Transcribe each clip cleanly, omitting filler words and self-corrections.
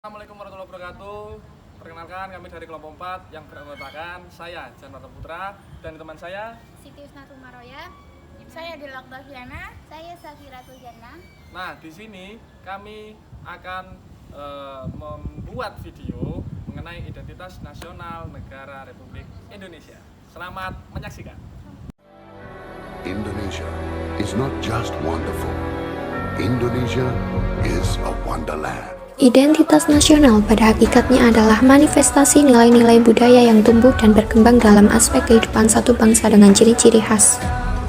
Assalamualaikum warahmatullahi wabarakatuh. Perkenalkan, kami dari kelompok 4 yang beranggotakan saya Janwarta Putra dan teman saya Siti Usnatul Maroya. Saya Delok Daviana. Saya Safiratul Jannah. Nah, di sini kami akan membuat video mengenai identitas nasional negara Republik Indonesia. Selamat menyaksikan. Indonesia is not just wonderful. Indonesia is a wonderland. Identitas nasional pada hakikatnya adalah manifestasi nilai-nilai budaya yang tumbuh dan berkembang dalam aspek kehidupan satu bangsa dengan ciri-ciri khas.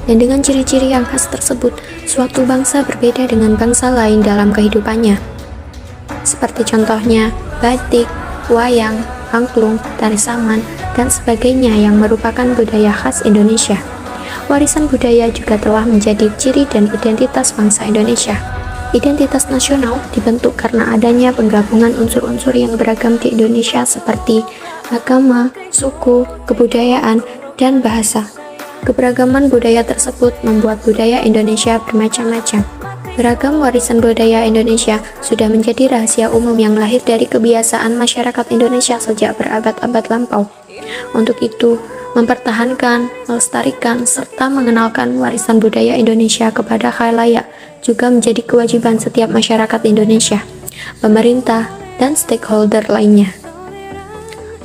Dan dengan ciri-ciri yang khas tersebut, suatu bangsa berbeda dengan bangsa lain dalam kehidupannya. Seperti contohnya, batik, wayang, angklung, tari saman, dan sebagainya yang merupakan budaya khas Indonesia. Warisan budaya juga telah menjadi ciri dan identitas bangsa Indonesia. Identitas nasional dibentuk karena adanya penggabungan unsur-unsur yang beragam di Indonesia seperti agama, suku, kebudayaan, dan bahasa. Keberagaman budaya tersebut membuat budaya Indonesia bermacam-macam. Beragam warisan budaya Indonesia sudah menjadi rahasia umum yang lahir dari kebiasaan masyarakat Indonesia sejak berabad-abad lampau. Untuk itu, mempertahankan, melestarikan, serta mengenalkan warisan budaya Indonesia kepada khalayak juga menjadi kewajiban setiap masyarakat Indonesia, pemerintah, dan stakeholder lainnya.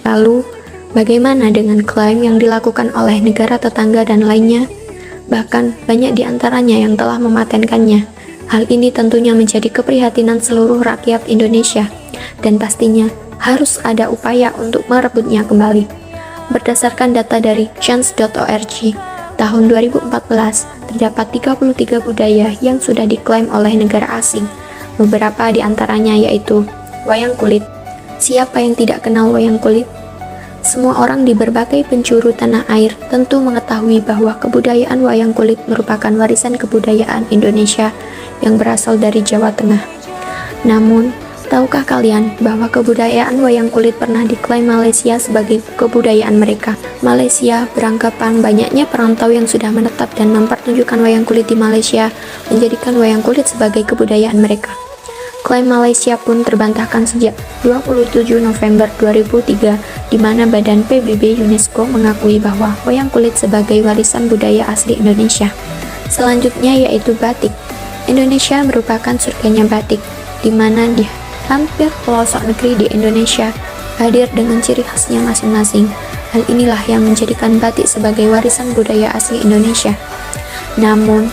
Lalu, bagaimana dengan klaim yang dilakukan oleh negara tetangga dan lainnya? Bahkan, banyak di antaranya yang telah mematenkannya. Hal ini tentunya menjadi keprihatinan seluruh rakyat Indonesia, dan pastinya harus ada upaya untuk merebutnya kembali. Berdasarkan data dari chance.org, tahun 2014, terdapat 33 budaya yang sudah diklaim oleh negara asing. Beberapa di antaranya yaitu wayang kulit. Siapa yang tidak kenal wayang kulit? Semua orang di berbagai penjuru tanah air tentu mengetahui bahwa kebudayaan wayang kulit merupakan warisan kebudayaan Indonesia yang berasal dari Jawa Tengah. Namun, tahukah kalian bahwa kebudayaan wayang kulit pernah diklaim Malaysia sebagai kebudayaan mereka? Malaysia beranggapan banyaknya perantau yang sudah menetap dan mempertunjukkan wayang kulit di Malaysia menjadikan wayang kulit sebagai kebudayaan mereka. Klaim Malaysia pun terbantahkan sejak 27 November 2003, di mana Badan PBB UNESCO mengakui bahwa wayang kulit sebagai warisan budaya asli Indonesia. Selanjutnya yaitu batik. Indonesia merupakan surganya batik, di mana di hampir pelosok negeri di Indonesia hadir dengan ciri khasnya masing-masing. Hal inilah yang menjadikan batik sebagai warisan budaya asli Indonesia. Namun,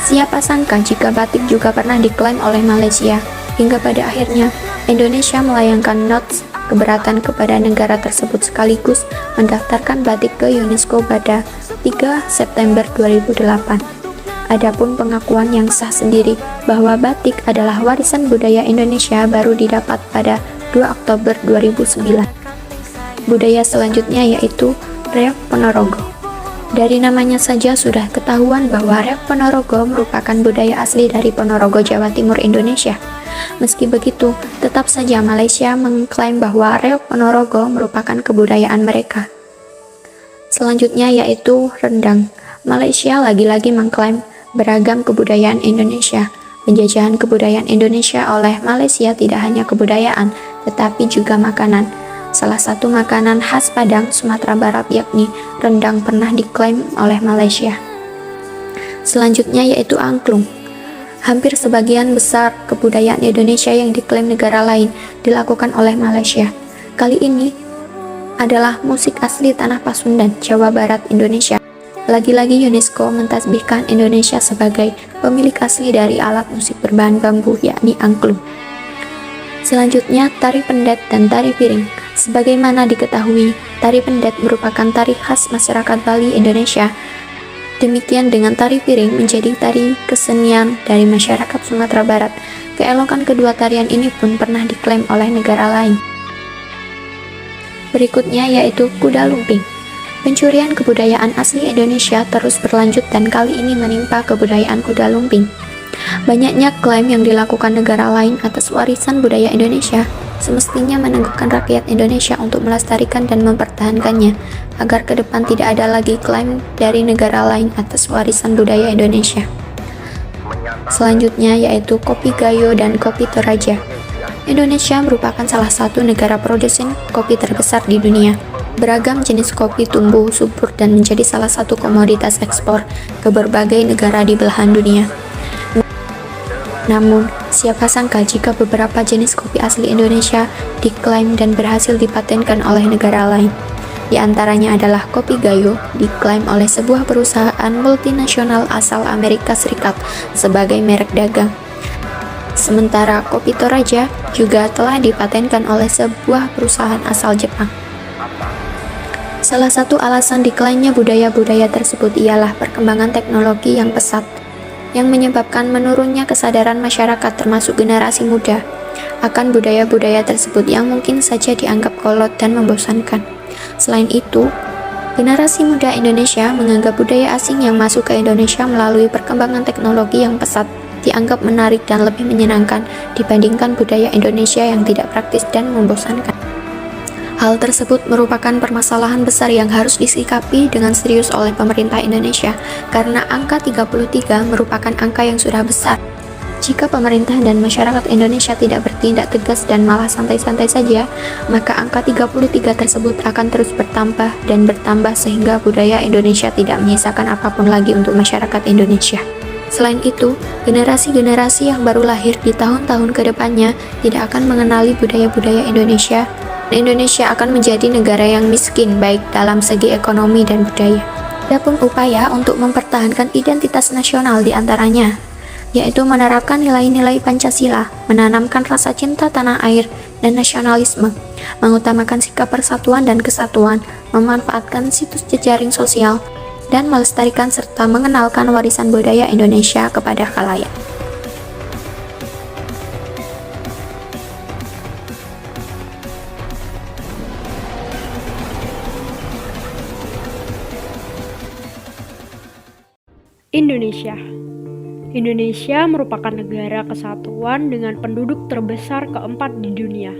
siapa sangka jika batik juga pernah diklaim oleh Malaysia, hingga pada akhirnya Indonesia melayangkan notes keberatan kepada negara tersebut sekaligus mendaftarkan batik ke UNESCO pada 3 September 2008. Adapun pengakuan yang sah sendiri bahwa batik adalah warisan budaya Indonesia baru didapat pada 2 Oktober 2009. Budaya selanjutnya yaitu Reok Ponorogo. Dari namanya saja sudah ketahuan bahwa Reok Ponorogo merupakan budaya asli dari Ponorogo, Jawa Timur, Indonesia. Meski begitu, tetap saja Malaysia mengklaim bahwa Reok Ponorogo merupakan kebudayaan mereka. Selanjutnya yaitu rendang. Malaysia lagi-lagi mengklaim beragam kebudayaan Indonesia. Penjajahan kebudayaan Indonesia oleh Malaysia tidak hanya kebudayaan, tetapi juga makanan. Salah satu makanan khas Padang, Sumatera Barat yakni rendang pernah diklaim oleh Malaysia. Selanjutnya yaitu angklung. Hampir sebagian besar kebudayaan Indonesia yang diklaim negara lain dilakukan oleh Malaysia. Kali ini adalah musik asli tanah Pasundan, Jawa Barat, Indonesia. Lagi-lagi UNESCO mentasbihkan Indonesia sebagai pemilik asli dari alat musik berbahan bambu, yakni angklung. Selanjutnya, tari pendet dan tari piring. Sebagaimana diketahui, tari pendet merupakan tari khas masyarakat Bali, Indonesia. Demikian dengan tari piring menjadi tari kesenian dari masyarakat Sumatera Barat. Keelokan kedua tarian ini pun pernah diklaim oleh negara lain. Berikutnya yaitu kuda lumping. Pencurian kebudayaan asli Indonesia terus berlanjut dan kali ini menimpa kebudayaan kuda lumping. Banyaknya klaim yang dilakukan negara lain atas warisan budaya Indonesia semestinya meneguhkan rakyat Indonesia untuk melestarikan dan mempertahankannya, agar ke depan tidak ada lagi klaim dari negara lain atas warisan budaya Indonesia. Selanjutnya yaitu kopi Gayo dan kopi Toraja. Indonesia merupakan salah satu negara produsen kopi terbesar di dunia. Beragam jenis kopi tumbuh subur dan menjadi salah satu komoditas ekspor ke berbagai negara di belahan dunia. Namun, siapa sangka jika beberapa jenis kopi asli Indonesia diklaim dan berhasil dipatenkan oleh negara lain. Di antaranya adalah kopi Gayo, diklaim oleh sebuah perusahaan multinasional asal Amerika Serikat sebagai merek dagang. Sementara kopi Toraja juga telah dipatenkan oleh sebuah perusahaan asal Jepang. Salah satu alasan diklaimnya budaya-budaya tersebut ialah perkembangan teknologi yang pesat, yang menyebabkan menurunnya kesadaran masyarakat termasuk generasi muda akan budaya-budaya tersebut yang mungkin saja dianggap kolot dan membosankan. Selain itu, generasi muda Indonesia menganggap budaya asing yang masuk ke Indonesia melalui perkembangan teknologi yang pesat dianggap menarik dan lebih menyenangkan dibandingkan budaya Indonesia yang tidak praktis dan membosankan. Hal tersebut merupakan permasalahan besar yang harus disikapi dengan serius oleh pemerintah Indonesia karena angka 33 merupakan angka yang sudah besar. Jika pemerintah dan masyarakat Indonesia tidak bertindak tegas dan malah santai-santai saja, maka angka 33 tersebut akan terus bertambah dan bertambah sehingga budaya Indonesia tidak menyisakan apapun lagi untuk masyarakat Indonesia. Selain itu, generasi-generasi yang baru lahir di tahun-tahun ke depannya tidak akan mengenali budaya-budaya Indonesia. Indonesia akan menjadi negara yang miskin baik dalam segi ekonomi dan budaya. Adapun upaya untuk mempertahankan identitas nasional di antaranya, yaitu menerapkan nilai-nilai Pancasila, menanamkan rasa cinta tanah air dan nasionalisme, mengutamakan sikap persatuan dan kesatuan, memanfaatkan situs jejaring sosial, dan melestarikan serta mengenalkan warisan budaya Indonesia kepada khalayak. Indonesia merupakan negara kesatuan dengan penduduk terbesar keempat di dunia.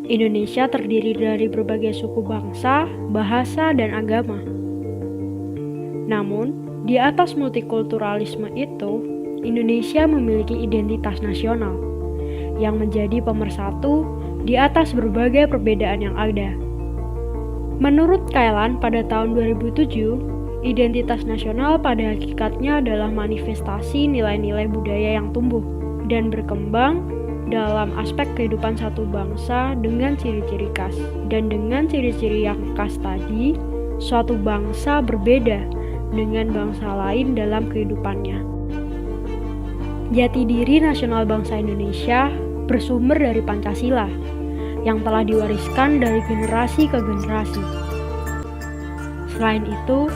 Indonesia terdiri dari berbagai suku bangsa, bahasa, dan agama. Namun, di atas multikulturalisme itu, Indonesia memiliki identitas nasional yang menjadi pemersatu di atas berbagai perbedaan yang ada. Menurut Kailan pada tahun 2007, identitas nasional pada hakikatnya adalah manifestasi nilai-nilai budaya yang tumbuh dan berkembang dalam aspek kehidupan satu bangsa dengan ciri-ciri khas. Dan dengan ciri-ciri yang khas tadi, suatu bangsa berbeda dengan bangsa lain dalam kehidupannya. Jati diri nasional bangsa Indonesia bersumber dari Pancasila yang telah diwariskan dari generasi ke generasi. Selain itu,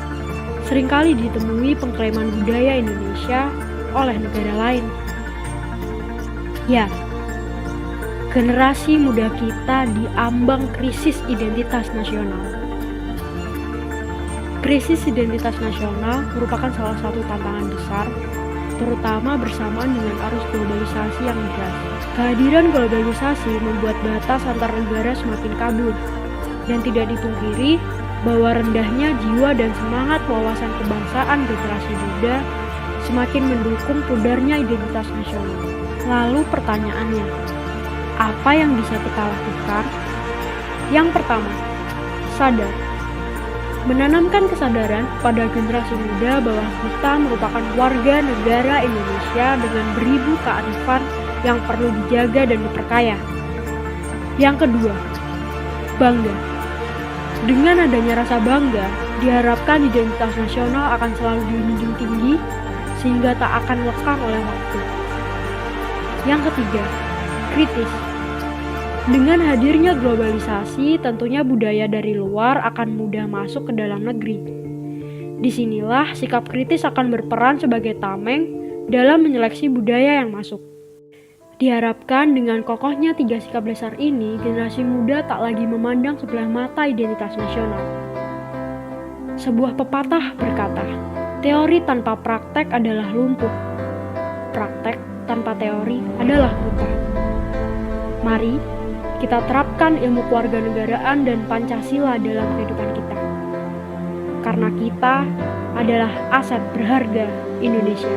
seringkali ditemui pengklaiman budaya Indonesia oleh negara lain. Ya, generasi muda kita diambang krisis identitas nasional. Krisis identitas nasional merupakan salah satu tantangan besar, terutama bersamaan dengan arus globalisasi yang deras. Kehadiran globalisasi membuat batas antar negara semakin kabur, dan tidak dipungkiri bahwa rendahnya jiwa dan semangat wawasan kebangsaan generasi muda semakin mendukung pudarnya identitas nasional. Lalu pertanyaannya, apa yang bisa kita lakukan? Yang pertama, sadar. Menanamkan kesadaran pada generasi muda bahwa kita merupakan warga negara Indonesia dengan beribu kearifan yang perlu dijaga dan diperkaya. Yang kedua, bangga. Dengan adanya rasa bangga, diharapkan identitas nasional akan selalu dijunjung tinggi sehingga tak akan lekang oleh waktu. Yang ketiga, kritis. Dengan hadirnya globalisasi, tentunya budaya dari luar akan mudah masuk ke dalam negeri. Disinilah sikap kritis akan berperan sebagai tameng dalam menyeleksi budaya yang masuk. Diharapkan dengan kokohnya 3 sikap dasar ini, generasi muda tak lagi memandang sebelah mata identitas nasional. Sebuah pepatah berkata, teori tanpa praktek adalah lumpuh. Praktek tanpa teori adalah buta. Mari kita terapkan ilmu kewarganegaraan dan Pancasila dalam kehidupan kita. Karena kita adalah aset berharga Indonesia.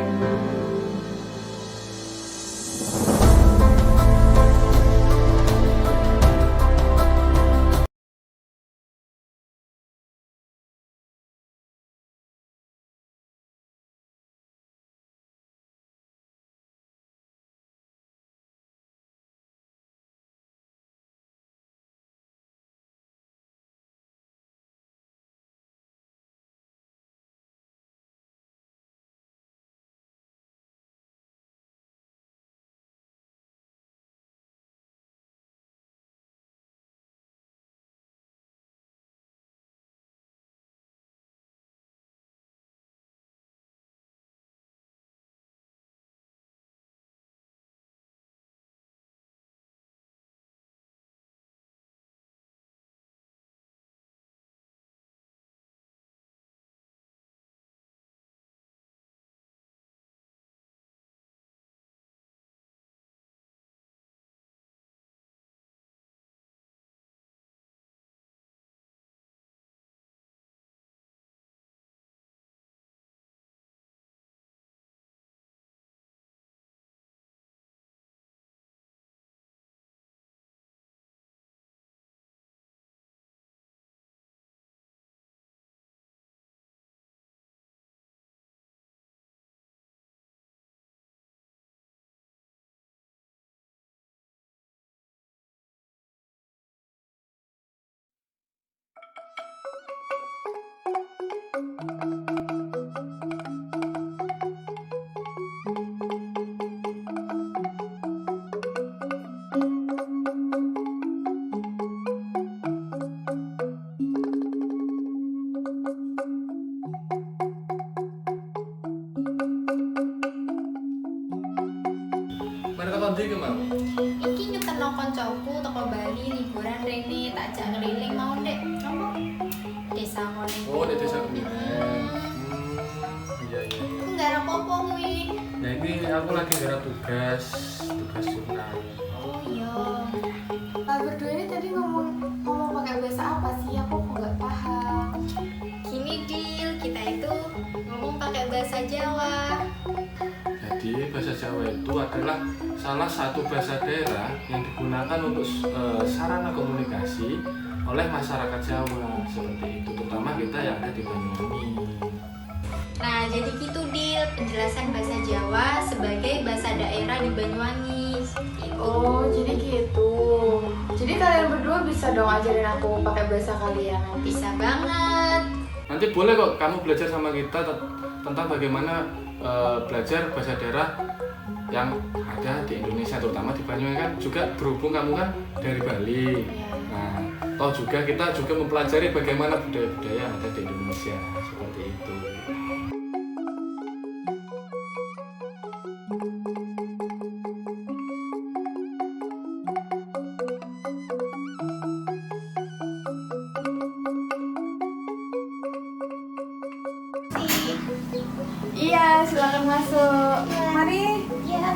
Bali liburan Rene tak ajak keliling mau dek. Kamu desa Koning. Oh, di desa Kemiren. Iya. Aku nggak ada apa-apa wi. Ya ini aku lagi gara tugas jurnal. Oh iya. Berdua ini tadi ngomong pakai bahasa apa sih? Aku kok nggak paham. Gini Dil, kita itu ngomong pakai bahasa Jawa. Jadi bahasa Jawa itu adalah salah satu bahasa daerah yang digunakan untuk sarana komunikasi oleh masyarakat Jawa seperti itu, terutama kita yang ada di Banyuwangi. Nah, jadi gitu Dil, penjelasan bahasa Jawa sebagai bahasa daerah di Banyuwangi. Seperti itu. Oh, jadi gitu. Jadi kalian berdua bisa dong ajarin aku pakai bahasa kalian. Bisa banget. Nanti boleh kok kamu belajar sama kita tentang bagaimana belajar bahasa daerah yang ada di Indonesia, terutama di Banyuwangi kan juga berhubung kamu kan dari Bali. Nah, toh juga kita juga mempelajari bagaimana budaya-budaya yang ada di Indonesia seperti itu. Iya, silakan masuk. Mari. Iya.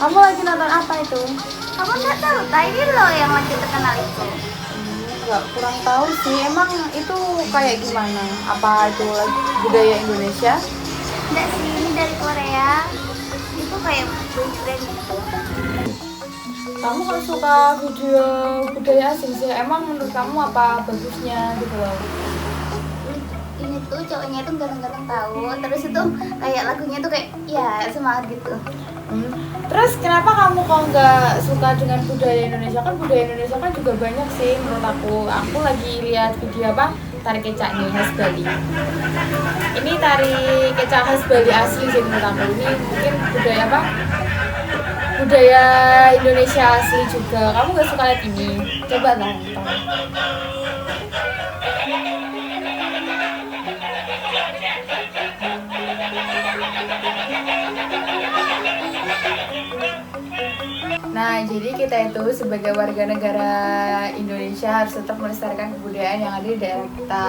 Kamu lagi nonton apa itu? Kamu nggak tahu, tadi loh yang lagi terkenal itu. Nggak, kurang tahu sih. Emang itu kayak gimana? Apa itu budaya Indonesia? Enggak sih, ini dari Korea. Itu kayak boyfriend gitu. Kamu kan suka budaya asing sih. Emang menurut kamu apa bagusnya gitu loh? Ini tuh cowoknya tuh ganteng-ganteng tahu. Terus itu kayak lagunya tuh kayak ya semangat gitu. Terus kenapa kamu kok nggak suka dengan budaya Indonesia? Kan budaya Indonesia kan juga banyak sih menurut aku. Aku lagi lihat video apa? Tari kecak nih khas Bali. Ini tari kecak khas Bali asli sih menurut aku. Ini mungkin budaya apa? Budaya Indonesia asli juga. Kamu nggak suka lihat ini? Coba nonton. Nah, jadi kita itu sebagai warga negara Indonesia harus tetap melestarikan kebudayaan yang ada di daerah kita.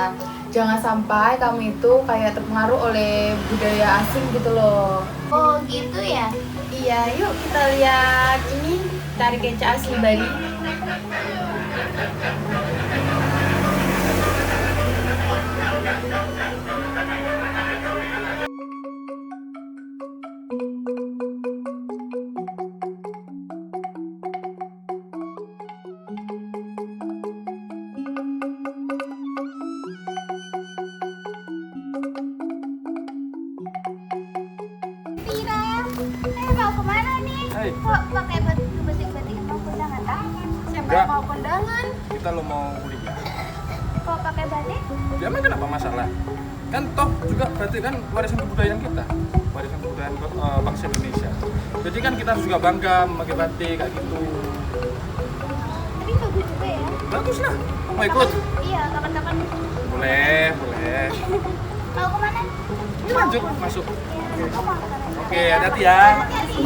Jangan sampai kamu itu kayak terpengaruh oleh budaya asing gitu loh. Oh gitu ya. Iya, yuk kita lihat ini tari kecak asli Bali. Mau kemana nih? Hai. Kok pakai batik-batik mau kondangan? Siapa Enggak. yang mau kondangan? Kita lo mau kuliah. Kok pakai batik? Ya emang kenapa masalah? Kan toh juga berarti kan warisan kebudayaan kita, warisan kebudayaan bangsa Indonesia. Jadi kan kita juga bangga memakai batik kayak gitu. Tapi bagus juga ya. Bagus lah. Mau ikut? Iya, kapan-kapan. Boleh. Mau kemana? Lanjut masuk. Iya, aku mau ke sana. Oke, hati-hati ya. Hati-hati.